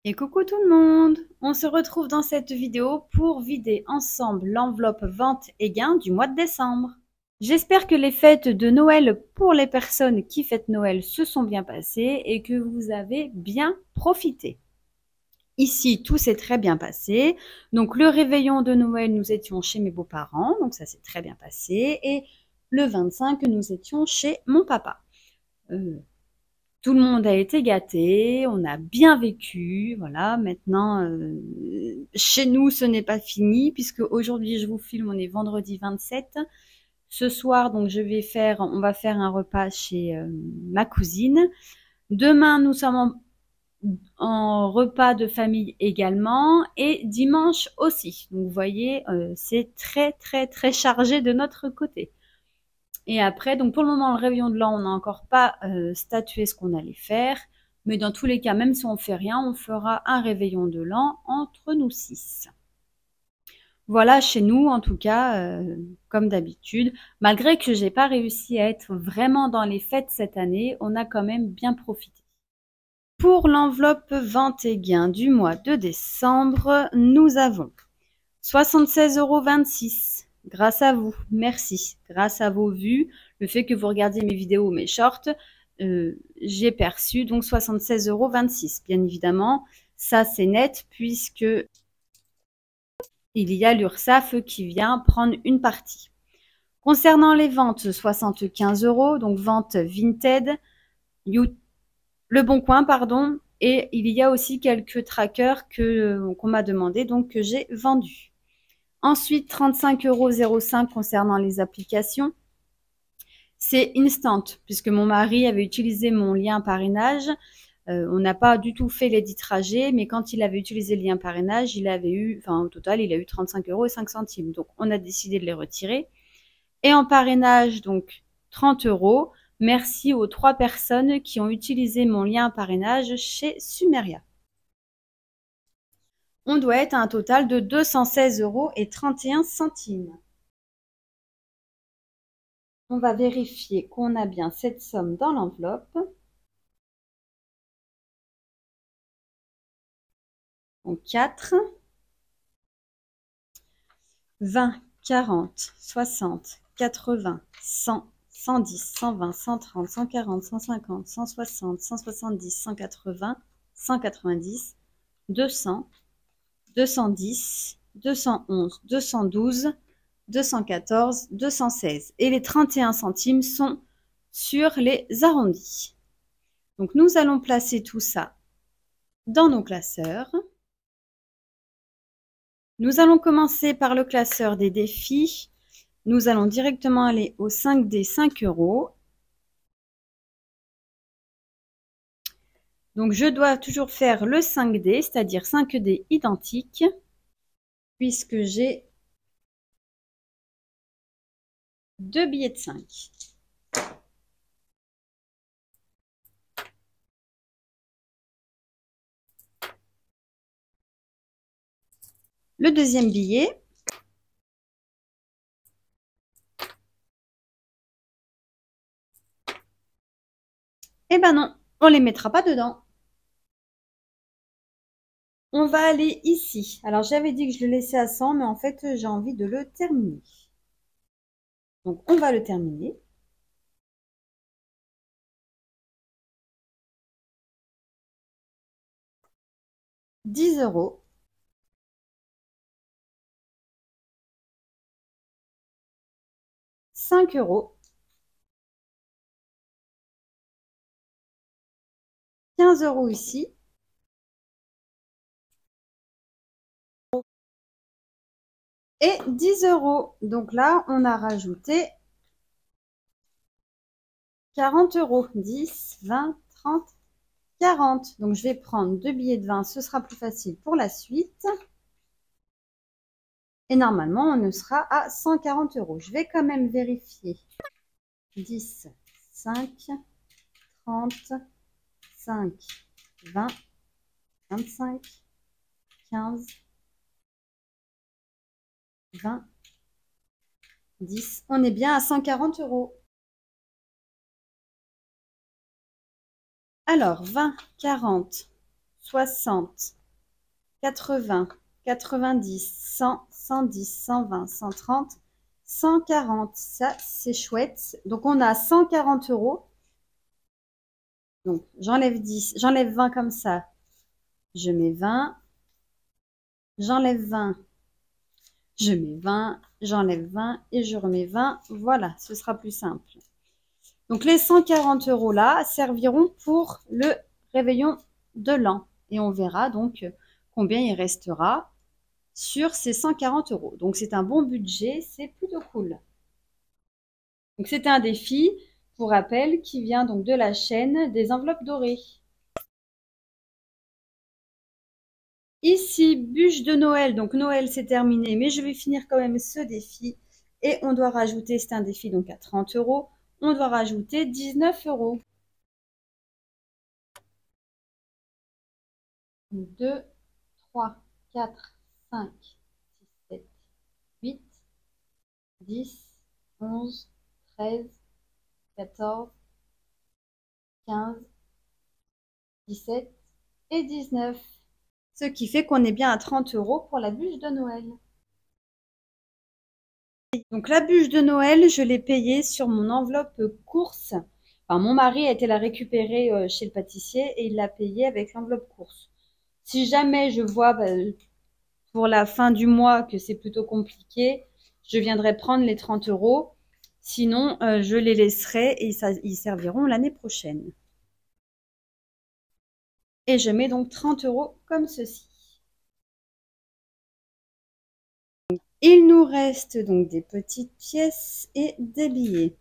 Et coucou tout le monde! On se retrouve dans cette vidéo pour vider ensemble l'enveloppe vente et gain du mois de décembre. J'espère que les fêtes de Noël pour les personnes qui fêtent Noël se sont bien passées et que vous avez bien profité. Ici, tout s'est très bien passé. Donc le réveillon de Noël, nous étions chez mes beaux-parents, donc ça s'est très bien passé. Et le 25, nous étions chez mon papa. Tout le monde a été gâté, on a bien vécu, voilà. Maintenant, chez nous, ce n'est pas fini puisque aujourd'hui, je vous filme, on est vendredi 27. Ce soir, donc, on va faire un repas chez ma cousine. Demain, nous sommes en repas de famille également et dimanche aussi. Donc, vous voyez, c'est très, très, très chargé de notre côté. Et après, donc pour le moment, le réveillon de l'an, on n'a encore pas statué ce qu'on allait faire. Mais dans tous les cas, même si on ne fait rien, on fera un réveillon de l'an entre nous 6. Voilà, chez nous, en tout cas, comme d'habitude. Malgré que je n'ai pas réussi à être vraiment dans les fêtes cette année, on a quand même bien profité. Pour l'enveloppe vente et gain du mois de décembre, nous avons 76,26 €. Grâce à vous, merci. Grâce à vos vues, le fait que vous regardiez mes vidéos ou mes shorts, j'ai perçu donc 76,26 €. Bien évidemment, ça c'est net puisque il y a l'URSSAF qui vient prendre une partie. Concernant les ventes, 75 €, donc vente Vinted, Le Bon Coin, pardon, et il y a aussi quelques trackers qu'on m'a demandé, donc que j'ai vendus. Ensuite, 35,05 € concernant les applications. C'est instant, puisque mon mari avait utilisé mon lien parrainage. On n'a pas du tout fait les 10 trajets, mais quand il avait utilisé le lien parrainage, il avait eu, enfin au total, il a eu 35,05 €. Donc, on a décidé de les retirer. Et en parrainage, donc 30 €. Merci aux 3 personnes qui ont utilisé mon lien parrainage chez Sumeria. On doit être à un total de 216,31 €. On va vérifier qu'on a bien cette somme dans l'enveloppe. Donc 4, 20, 40, 60, 80, 100, 110, 120, 130, 140, 150, 160, 170, 180, 190, 200, 210, 211, 212, 214, 216. Et les 31 centimes sont sur les arrondis. Donc nous allons placer tout ça dans nos classeurs. Nous allons commencer par le classeur des défis. Nous allons directement aller au 5D 5 €. Donc je dois toujours faire le 5D, c'est-à-dire 5D identiques, puisque j'ai 2 billets de 5. Le deuxième billet, eh ben non, on les mettra pas dedans. On va aller ici. Alors j'avais dit que je le laissais à 100, mais en fait j'ai envie de le terminer. Donc on va le terminer. « 10 €. 5 €. 15 € ici. Et 10 €. Donc là, on a rajouté 40 €. 10, 20, 30, 40. Donc je vais prendre 2 billets de 20, ce sera plus facile pour la suite. Et normalement, on ne sera à 140 €. Je vais quand même vérifier. 10, 5, 30, 5, 20, 25, 15, 20, 10. On est bien à 140 €. Alors, 20, 40, 60, 80, 90, 100, 110, 120, 130, 140. Ça, c'est chouette. Donc, on a 140 euros. Donc, j'enlève 10, j'enlève 20 comme ça. Je mets 20. J'enlève 20. Je mets 20. J'enlève 20 et je remets 20. Voilà, ce sera plus simple. Donc, les 140 euros là serviront pour le réveillon de l'an. Et on verra donc combien il restera sur ces 140 euros. Donc, c'est un bon budget, c'est plutôt cool. Donc, c'était un défi, pour rappel, qui vient donc de la chaîne des enveloppes dorées. Ici, bûche de Noël. Donc, Noël, c'est terminé, mais je vais finir quand même ce défi. Et on doit rajouter, c'est un défi donc à 30 euros, on doit rajouter 19 euros. 2, 3, 4, 5, 6, 7, 8, 10, 11, 13, 14, 15, 17 et 19. Ce qui fait qu'on est bien à 30 euros pour la bûche de Noël. Donc la bûche de Noël, je l'ai payée sur mon enveloppe course. Enfin, mon mari a été la récupérer chez le pâtissier et il l'a payée avec l'enveloppe course. Si jamais je vois pour la fin du mois que c'est plutôt compliqué, je viendrai prendre les 30 euros. Sinon, je les laisserai et ils serviront l'année prochaine. Et je mets donc 30 euros comme ceci. Il nous reste donc des petites pièces et des billets.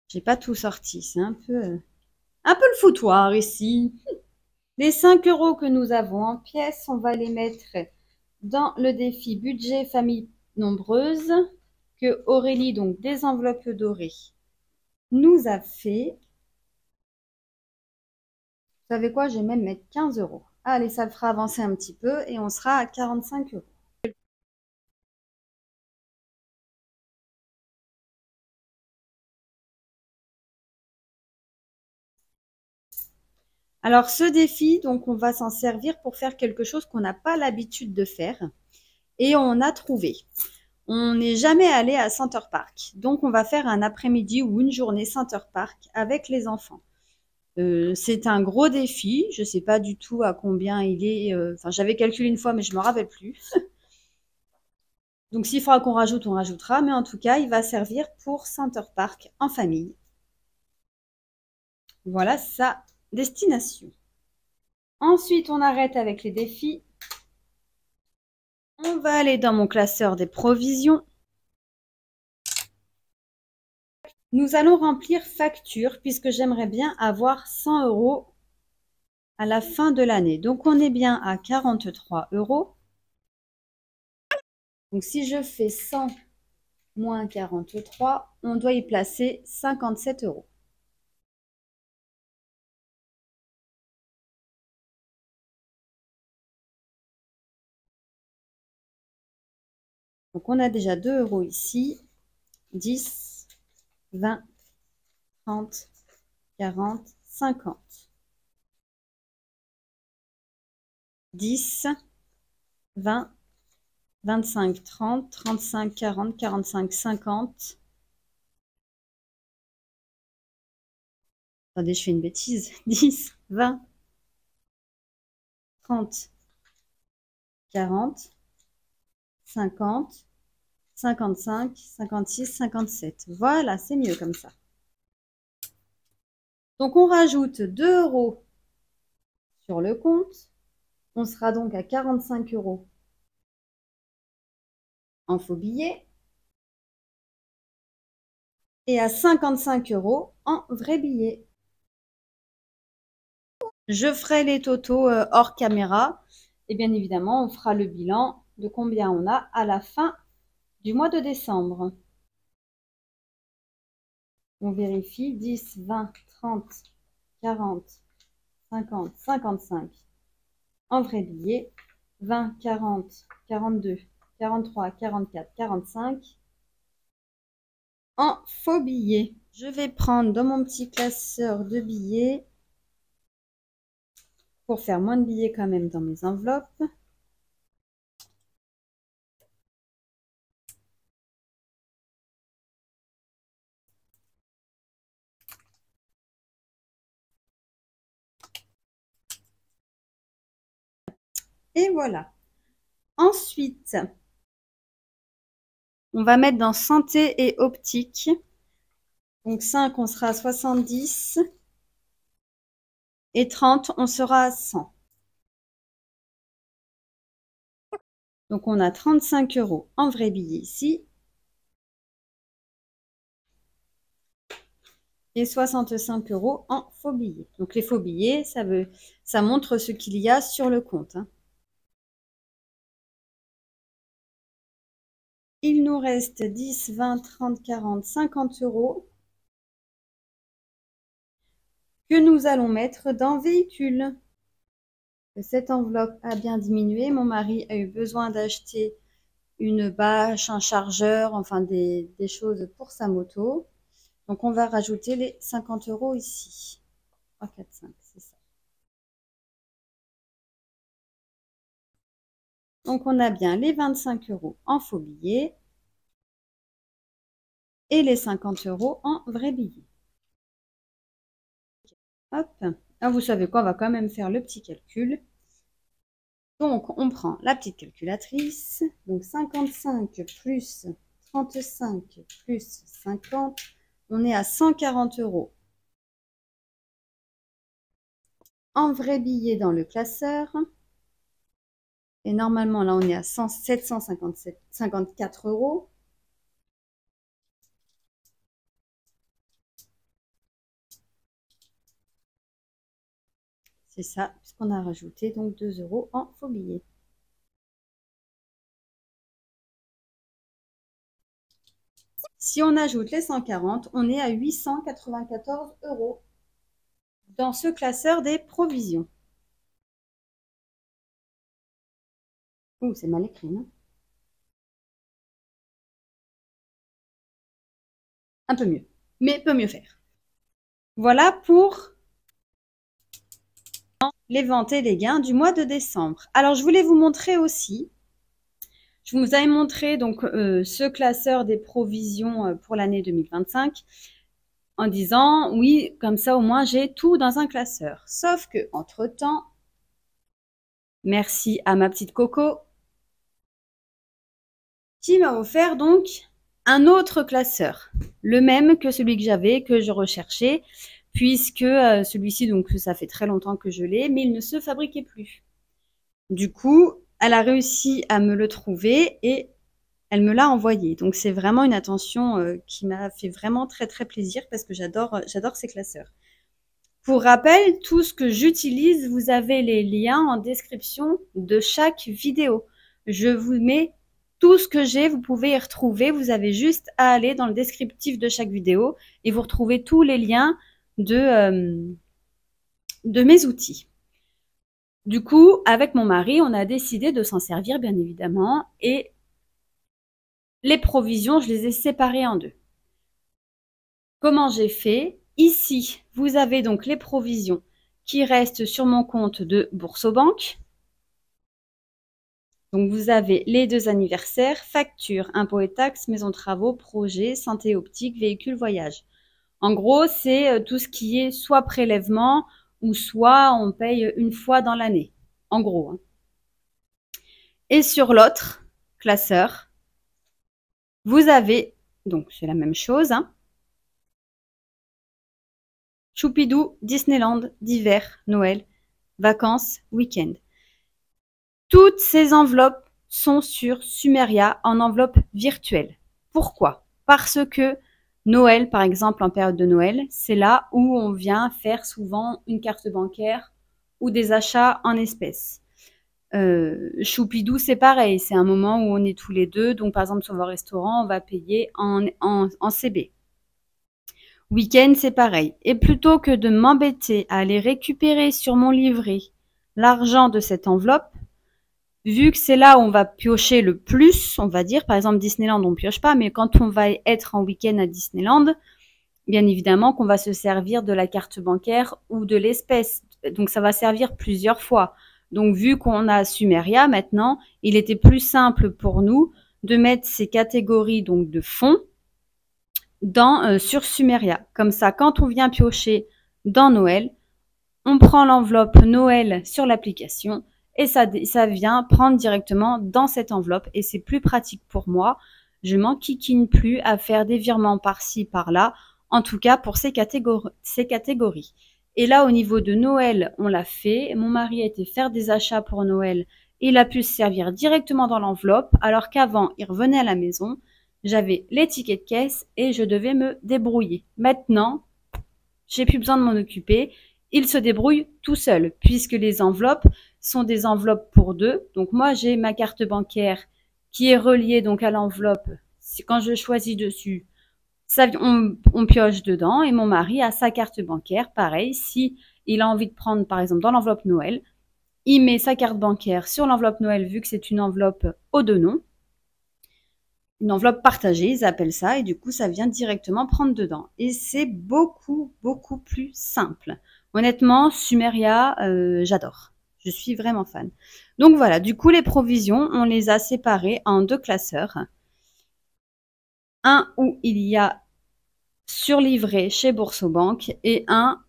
J'ai pas tout sorti, c'est un peu le foutoir ici. Les 5 euros que nous avons en pièces, on va les mettre dans le défi budget famille nombreuse que Aurélie, donc des enveloppes dorées, nous a fait. Vous savez quoi, je vais même mettre 15 euros. Allez, ça le fera avancer un petit peu et on sera à 45 euros. Alors, ce défi, donc, on va s'en servir pour faire quelque chose qu'on n'a pas l'habitude de faire. Et on a trouvé. On n'est jamais allé à Center Park. Donc, on va faire un après-midi ou une journée Center Park avec les enfants. C'est un gros défi. Je ne sais pas du tout à combien il est. Enfin, j'avais calculé une fois, mais je ne me rappelle plus. Donc, s'il faudra qu'on rajoute, on rajoutera. Mais en tout cas, il va servir pour Center Park en famille. Voilà sa destination. Ensuite, on arrête avec les défis. On va aller dans mon classeur des provisions. Nous allons remplir facture puisque j'aimerais bien avoir 100 euros à la fin de l'année. Donc, on est bien à 43 euros. Donc, si je fais 100 moins 43, on doit y placer 57 euros. Donc, on a déjà 2 euros ici. 10, 20, 30, 40, 50. 10, 20, 25, 30, 35, 40, 45, 50. Attendez, je fais une bêtise. 10, 20, 30, 40, 50, 55, 56, 57. Voilà, c'est mieux comme ça. Donc, on rajoute 2 euros sur le compte. On sera donc à 45 euros en faux billets et à 55 euros en vrai billet. Je ferai les totaux hors caméra et bien évidemment, on fera le bilan de combien on a à la fin du mois de décembre. On vérifie 10, 20, 30, 40, 50, 55 en vrai billet, 20, 40, 42, 43, 44, 45 en faux billets. Je vais prendre dans mon petit classeur de billets pour faire moins de billets quand même dans mes enveloppes. Et voilà. Ensuite, on va mettre dans santé et optique. Donc 5, on sera à 70. Et 30, on sera à 100. Donc on a 35 € en vrai billet ici. Et 65 € en faux billets. Donc les faux billets, ça montre ce qu'il y a sur le compte. Il nous reste 10, 20, 30, 40, 50 € que nous allons mettre dans véhicule. Cette enveloppe a bien diminué. Mon mari a eu besoin d'acheter une bâche, un chargeur, enfin des choses pour sa moto. Donc on va rajouter les 50 € ici. 3, 4, 5, c'est ça. Donc on a bien les 25 € en faux billets et les 50 € en vrai billet. Hop. Ah, vous savez quoi, on va quand même faire le petit calcul. Donc on prend la petite calculatrice. Donc 55 plus 35 plus 50, on est à 140 € en vrai billet dans le classeur. Et normalement, là, on est à 754 €. C'est ça, puisqu'on a rajouté donc 2 € en faux billets. Si on ajoute les 140, on est à 894 € dans ce classeur des provisions. Ouh, c'est mal écrit, non? Un peu mieux, mais peut mieux faire. Voilà pour les ventes et les gains du mois de décembre. Alors, je voulais vous montrer aussi, je vous avais montré donc ce classeur des provisions pour l'année 2025 en disant oui, comme ça au moins j'ai tout dans un classeur. Sauf que entre-temps, merci à ma petite Coco qui m'a offert donc un autre classeur, le même que celui que j'avais, que je recherchais, puisque celui-ci, donc ça fait très longtemps que je l'ai, mais il ne se fabriquait plus. Du coup, elle a réussi à me le trouver et elle me l'a envoyé. Donc c'est vraiment une attention qui m'a fait vraiment très très plaisir parce que j'adore ces classeurs. Pour rappel, tout ce que j'utilise, vous avez les liens en description de chaque vidéo. Je vous mets tout ce que j'ai, vous pouvez y retrouver. Vous avez juste à aller dans le descriptif de chaque vidéo et vous retrouvez tous les liens de mes outils. Du coup, avec mon mari, on a décidé de s'en servir, bien évidemment, et les provisions, je les ai séparées en deux. Comment j'ai fait? Ici, vous avez donc les provisions qui restent sur mon compte de Boursobank. Donc, vous avez les 2 anniversaires, factures, impôts et taxes, maison de travaux, projets, santé optique, véhicule, voyage. En gros, c'est tout ce qui est soit prélèvement ou soit on paye une fois dans l'année. En gros. Hein. Et sur l'autre classeur, vous avez, donc c'est la même chose, hein, Choupidou, Disneyland, d'hiver, Noël, vacances, week-end. Toutes ces enveloppes sont sur Sumeria en enveloppe virtuelle. Pourquoi? Parce que Noël, par exemple, en période de Noël, c'est là où on vient faire souvent une carte bancaire ou des achats en espèces. Choupidou, c'est pareil, c'est un moment où on est tous les deux. Donc, par exemple, sur vos restaurants, on va payer en CB. Week-end, c'est pareil. Et plutôt que de m'embêter à aller récupérer sur mon livret l'argent de cette enveloppe, vu que c'est là où on va piocher le plus, on va dire, par exemple Disneyland, on pioche pas, mais quand on va être en week-end à Disneyland, bien évidemment qu'on va se servir de la carte bancaire ou de l'espèce donc ça va servir plusieurs fois. Donc vu qu'on a Sumeria maintenant, il était plus simple pour nous de mettre ces catégories donc de fonds sur Sumeria. Comme ça, quand on vient piocher dans Noël, on prend l'enveloppe Noël sur l'application et ça vient prendre directement dans cette enveloppe et c'est plus pratique pour moi. Je m'enquiquine plus à faire des virements par-ci, par-là, en tout cas pour ces catégories. Et là, au niveau de Noël, on l'a fait. Mon mari a été faire des achats pour Noël. Il a pu se servir directement dans l'enveloppe, alors qu'avant, il revenait à la maison. J'avais les tickets de caisse et je devais me débrouiller. Maintenant, j'ai plus besoin de m'en occuper. Il se débrouille tout seul, puisque les enveloppes sont des enveloppes pour deux. Donc moi, j'ai ma carte bancaire qui est reliée donc à l'enveloppe. Quand je choisis dessus, on pioche dedans et mon mari a sa carte bancaire. Pareil, si il a envie de prendre par exemple dans l'enveloppe Noël, il met sa carte bancaire sur l'enveloppe Noël vu que c'est une enveloppe aux deux noms. Une enveloppe partagée, ils appellent ça, et du coup, ça vient directement prendre dedans. Et c'est beaucoup, beaucoup plus simple. Honnêtement, Sumeria, j'adore. Je suis vraiment fan. Donc voilà, du coup, les provisions, on les a séparées en deux classeurs. Un où il y a surlivré chez Boursobank et un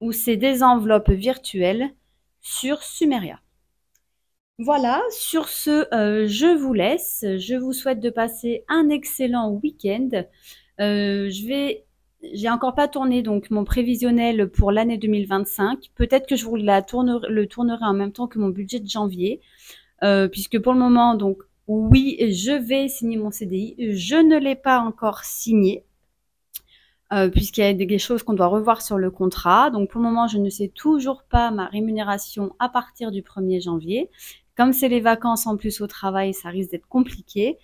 où c'est des enveloppes virtuelles sur Sumeria. Voilà, sur ce, je vous laisse. Je vous souhaite de passer un excellent week-end. J'ai encore pas tourné donc mon prévisionnel pour l'année 2025. Peut-être que je vous le tournerai en même temps que mon budget de janvier, puisque pour le moment, donc oui, je vais signer mon CDI. Je ne l'ai pas encore signé. Puisqu'il y a des choses qu'on doit revoir sur le contrat. Donc pour le moment, je ne sais toujours pas ma rémunération à partir du 1er janvier. Comme c'est les vacances en plus au travail, ça risque d'être compliqué.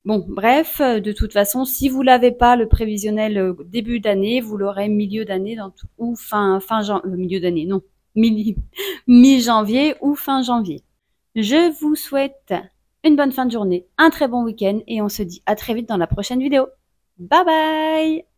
Bon, bref, de toute façon, si vous l'avez pas le prévisionnel début d'année, vous l'aurez milieu d'année ou milieu d'année, non, mi-janvier ou fin janvier. Je vous souhaite une bonne fin de journée, un très bon week-end et on se dit à très vite dans la prochaine vidéo. Bye bye!